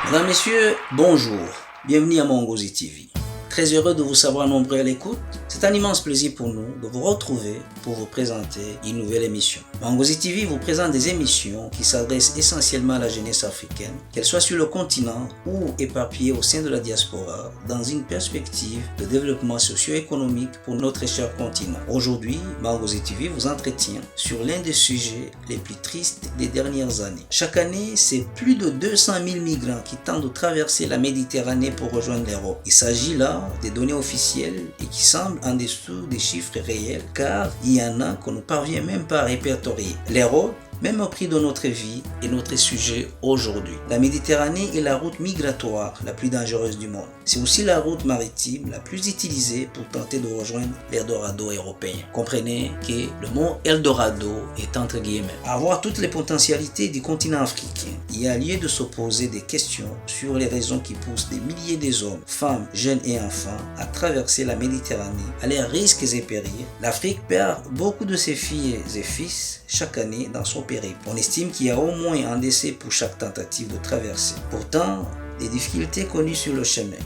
Mesdames, Messieurs, bonjour. Bienvenue à Mongozi TV. Très heureux de vous savoir nombreux à l'écoute. C'est un immense plaisir pour nous de vous retrouver pour vous présenter une nouvelle émission. Mongozi TV vous présente des émissions qui s'adressent essentiellement à la jeunesse africaine, qu'elle soit sur le continent ou éparpillée au sein de la diaspora, dans une perspective de développement socio-économique pour notre cher continent. Aujourd'hui, Mongozi TV vous entretient sur l'un des sujets les plus tristes des dernières années. Chaque année, c'est plus de 200 000 migrants qui tentent de traverser la Méditerranée pour rejoindre l'Europe. Il s'agit là des données officielles et qui semblent en dessous des chiffres réels, car il y en a qu'on ne parvient même pas à répertorier. L'Europe, même au prix de notre vie, est notre sujet aujourd'hui. La Méditerranée est la route migratoire la plus dangereuse du monde. C'est aussi la route maritime la plus utilisée pour tenter de rejoindre l'Eldorado européen. Comprenez que le mot Eldorado est entre guillemets. À voir toutes les potentialités du continent africain, il y a lieu de se poser des questions sur les raisons qui poussent des milliers d'hommes, femmes, jeunes et enfants à traverser la Méditerranée à leurs risques et périls. L'Afrique perd beaucoup de ses filles et fils chaque année dans son périple. On estime qu'il y a au moins un décès pour chaque tentative de traversée. Pourtant, les difficultés connues sur le chemin,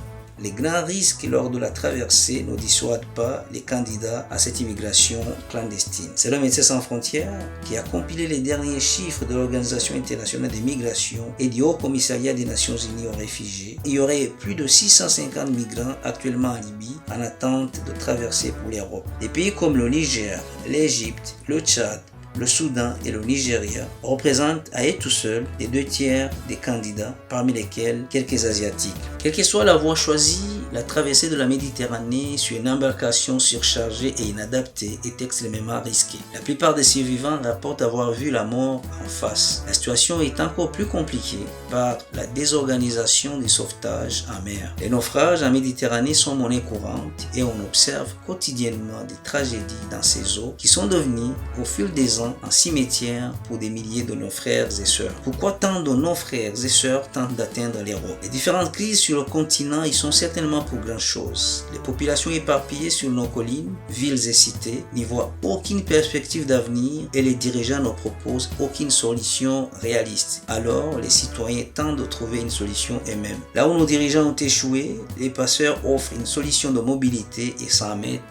les grands risques lors de la traversée ne dissuadent pas les candidats à cette immigration clandestine. C'est le Médecins sans frontières qui a compilé les derniers chiffres de l'Organisation internationale des migrations et du Haut Commissariat des Nations Unies aux réfugiés. Il y aurait plus de 650 migrants actuellement en Libye en attente de traverser pour l'Europe. Des pays comme le Niger, l'Égypte, le Tchad, le Soudan et le Nigeria représentent à eux tout seuls les 2/3 des candidats, parmi lesquels quelques Asiatiques. Quelle que soit la voie choisie, la traversée de la Méditerranée sur une embarcation surchargée et inadaptée est extrêmement risquée. La plupart des survivants rapportent avoir vu la mort en face. La situation est encore plus compliquée par la désorganisation du sauvetage en mer. Les naufrages en Méditerranée sont monnaie courante et on observe quotidiennement des tragédies dans ces eaux qui sont devenues, au fil des ans, en cimetière pour des milliers de nos frères et sœurs. Pourquoi tant de nos frères et sœurs tentent d'atteindre l'Europe? Les différentes crises sur le continent y sont certainement pour grand chose. Les populations éparpillées sur nos collines, villes et cités n'y voient aucune perspective d'avenir et les dirigeants ne proposent aucune solution réaliste. Alors, les citoyens tentent de trouver une solution eux-mêmes. Là où nos dirigeants ont échoué, les passeurs offrent une solution de mobilité et s'en mettent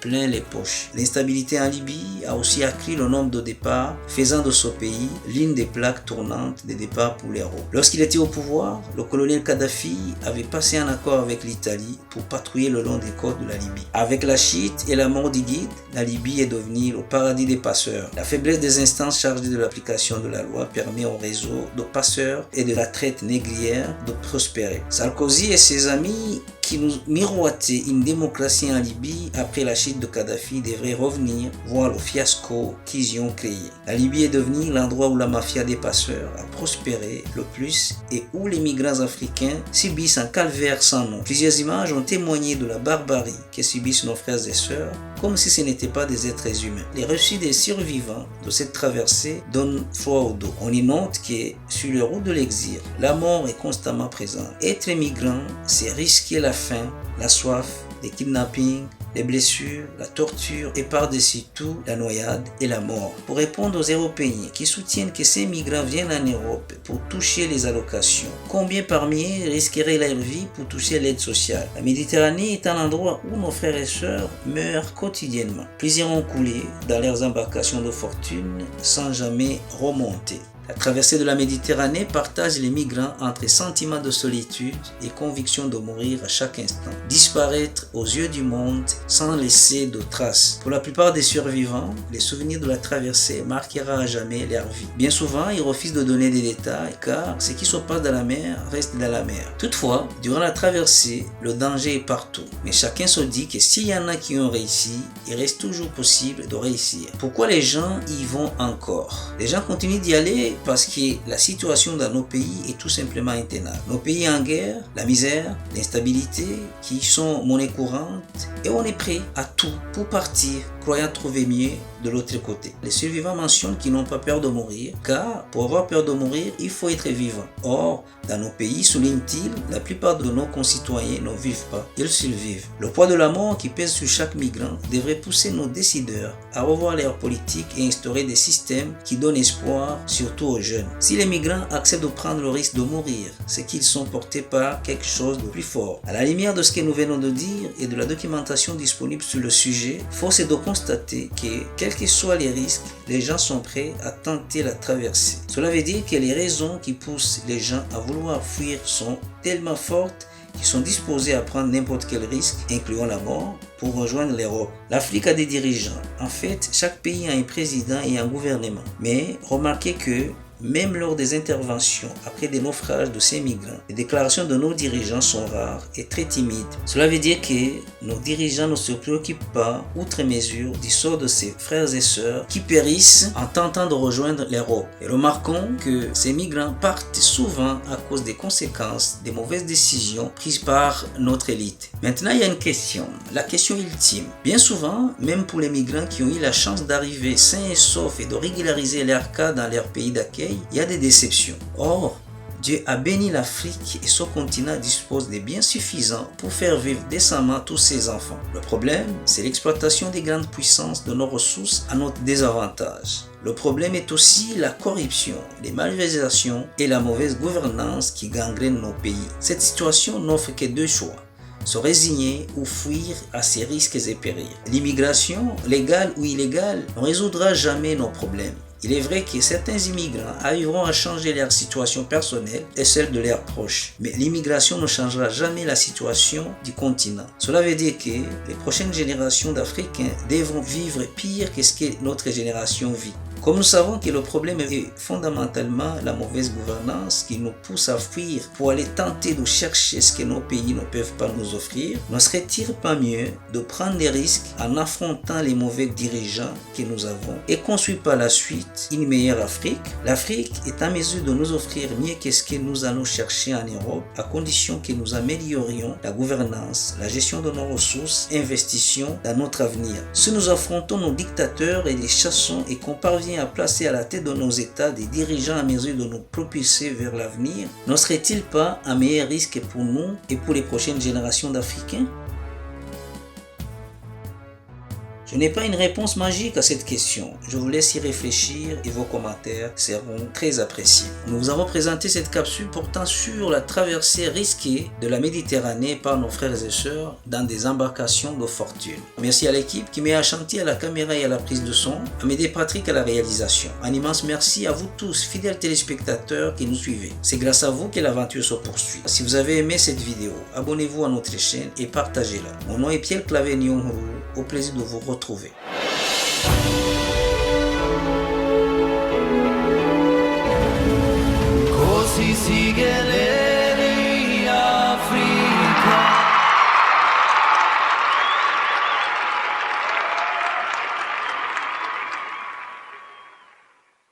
plein les poches. L'instabilité en Libye a aussi accru le nombre de départs, faisant de ce pays l'une des plaques tournantes des départs pour l'Europe. Lorsqu'il était au pouvoir, le colonel Kadhafi avait passé un accord avec l'Italie pour patrouiller le long des côtes de la Libye. Avec la chute et la mort du guide, la Libye est devenue le paradis des passeurs. La faiblesse des instances chargées de l'application de la loi permet au réseau de passeurs et de la traite négrière de prospérer. Sarkozy et ses amis qui nous miroitaient une démocratie en Libye après la chute de Kadhafi devraient revenir voir le fiasco qu'ils y ont créé. La Libye est devenue l'endroit où la mafia des passeurs a prospéré le plus et où les migrants africains subissent un calvaire sans nom. Plusieurs images ont témoigné de la barbarie que subissent nos frères et sœurs, comme si ce n'étaient pas des êtres humains. Les récits des survivants de cette traversée donnent froid au dos. On y note que sur le route de l'exil, la mort est constamment présente. Être migrant, c'est risquer la faim, la soif, les kidnappings, les blessures, la torture et par-dessus tout la noyade et la mort. Pour répondre aux Européens qui soutiennent que ces migrants viennent en Europe pour toucher les allocations, combien parmi eux risqueraient leur vie pour toucher l'aide sociale? La Méditerranée est un endroit où nos frères et sœurs meurent quotidiennement. Plusieurs ont coulé dans leurs embarcations de fortune sans jamais remonter. La traversée de la Méditerranée partage les migrants entre sentiments de solitude et conviction de mourir à chaque instant. Disparaître aux yeux du monde sans laisser de traces. Pour la plupart des survivants, les souvenirs de la traversée marquera à jamais leur vie. Bien souvent, ils refusent de donner des détails car ce qui se passe dans la mer reste dans la mer. Toutefois, durant la traversée, le danger est partout. Mais chacun se dit que s'il y en a qui ont réussi, il reste toujours possible de réussir. Pourquoi les gens y vont encore? Les gens continuent d'y aller parce que la situation dans nos pays est tout simplement intenable. Nos pays en guerre, la misère, l'instabilité qui sont monnaie courante et on est prêt à tout pour partir, croyant trouver mieux de l'autre côté. Les survivants mentionnent qu'ils n'ont pas peur de mourir, car pour avoir peur de mourir, il faut être vivant. Or, dans nos pays, souligne-t-il, la plupart de nos concitoyens ne vivent pas, ils survivent. Le poids de la mort qui pèse sur chaque migrant devrait pousser nos décideurs à revoir leur politique et instaurer des systèmes qui donnent espoir, surtout aux jeunes. Si les migrants acceptent de prendre le risque de mourir, c'est qu'ils sont portés par quelque chose de plus fort. À la lumière de ce que nous venons de dire et de la documentation disponible sur le sujet, force est de constater que, quels que soient les risques, les gens sont prêts à tenter la traversée. Cela veut dire que les raisons qui poussent les gens à vouloir fuir sont tellement fortes qu'ils sont disposés à prendre n'importe quel risque, incluant la mort, pour rejoindre l'Europe. L'Afrique a des dirigeants. En fait, chaque pays a un président et un gouvernement. Mais remarquez que même lors des interventions après des naufrages de ces migrants, les déclarations de nos dirigeants sont rares et très timides. Cela veut dire que nos dirigeants ne se préoccupent pas, outre mesure, du sort de ces frères et sœurs qui périssent en tentant de rejoindre l'Europe. Et remarquons que ces migrants partent souvent à cause des conséquences des mauvaises décisions prises par notre élite. Maintenant, il y a une question, la question ultime. Bien souvent, même pour les migrants qui ont eu la chance d'arriver sains et saufs et de régulariser leur cas dans leur pays d'accueil, il y a des déceptions. Or, Dieu a béni l'Afrique et son continent dispose des biens suffisants pour faire vivre décemment tous ses enfants. Le problème, c'est l'exploitation des grandes puissances de nos ressources à notre désavantage. Le problème est aussi la corruption, les malversations et la mauvaise gouvernance qui gangrènent nos pays. Cette situation n'offre que deux choix: se résigner ou fuir à ses risques et périls. L'immigration, légale ou illégale, ne résoudra jamais nos problèmes. Il est vrai que certains immigrants arriveront à changer leur situation personnelle et celle de leurs proches. Mais l'immigration ne changera jamais la situation du continent. Cela veut dire que les prochaines générations d'Africains devront vivre pire que ce que notre génération vit. Comme nous savons que le problème est fondamentalement la mauvaise gouvernance qui nous pousse à fuir pour aller tenter de chercher ce que nos pays ne peuvent pas nous offrir, ne serait-il pas mieux de prendre des risques en affrontant les mauvais dirigeants que nous avons et construire par la suite une meilleure Afrique? L'Afrique est en mesure de nous offrir mieux que ce que nous allons chercher en Europe, à condition que nous améliorions la gouvernance, la gestion de nos ressources, investissions dans notre avenir. Si nous affrontons nos dictateurs et les chassons et qu'on parvient à placer à la tête de nos États des dirigeants à mesure de nous propulser vers l'avenir, ne serait-il pas un meilleur risque pour nous et pour les prochaines générations d'Africains? Je n'ai pas une réponse magique à cette question. Je vous laisse y réfléchir et vos commentaires seront très appréciés. Nous vous avons présenté cette capsule portant sur la traversée risquée de la Méditerranée par nos frères et sœurs dans des embarcations de fortune. Merci à l'équipe qui m'a chanté à la caméra et à la prise de son, à m'aider Patrick à la réalisation. Un immense merci à vous tous, fidèles téléspectateurs qui nous suivez. C'est grâce à vous que l'aventure se poursuit. Si vous avez aimé cette vidéo, abonnez-vous à notre chaîne et partagez-la. Mon nom est Pierre Claver Nyonghuru. Au plaisir de vous retrouver.